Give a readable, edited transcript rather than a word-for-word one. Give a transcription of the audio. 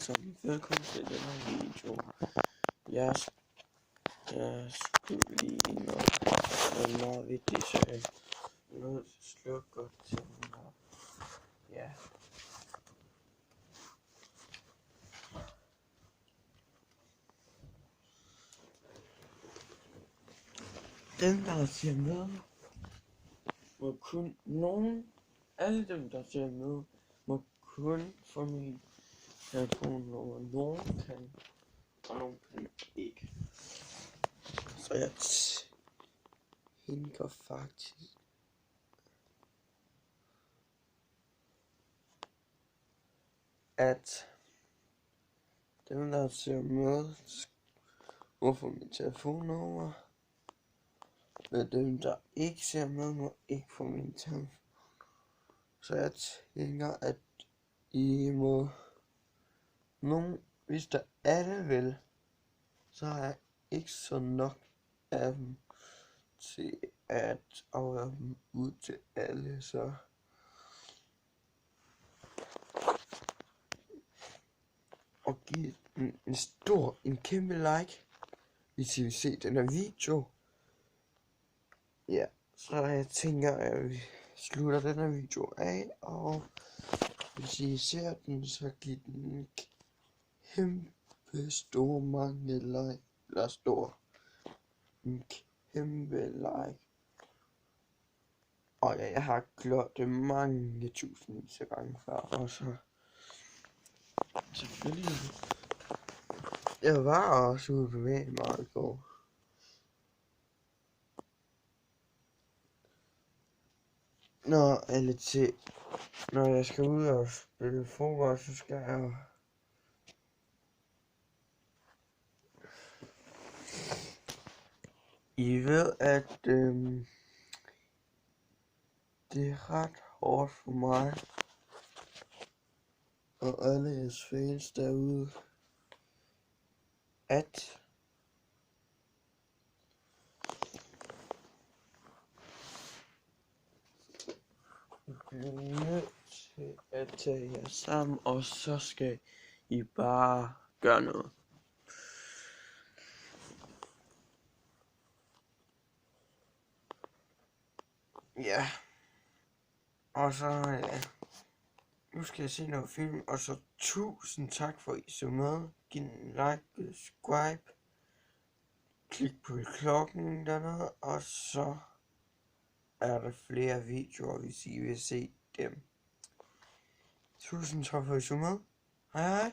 sammen, velkommen til denne video. Jeg skulle lige noget meget vigtigt, så jeg er nødt til at slukke godt til den her. Ja. Dem der ser med, må kun alle dem der ser med, må kun få min telefonnummer. Nogen kan, og nogen kan ikke. Så jeg tænker faktisk, at dem der ser med, må få min telefonnummer. Men dem der ikke ser med, må ikke få min telefon. Så jeg tænker, at I må hvis der alle vil, så er jeg ikke så nok af dem til at afhøre dem ud til alle, så og giv en kæmpe like, hvis I vil se den her video. Ja, så jeg tænker, at vi slutter den her video af, og hvis I ser den, så giv den en kæmpe stor mange like, eller en kæmpe like. Og ja, jeg har gjort det mange tusindvis af gange før, og så selvfølgelig, jeg var også ude på bevæge mig i går. Når jeg skal ud og spille fodbold, så skal jeg I ved, at det er ret hårdt for mig og alle jeres fans derude, at I bliver nødt til at tage jer sammen, og så skal I bare gøre noget. Ja. Og så, nu skal jeg se noget film, og så tusind tak for at I så med. Giv en like, subscribe, klik på klokken dernede, og så er der flere videoer, hvis I vil se dem. Tusind tak for at I så med. Hej hej.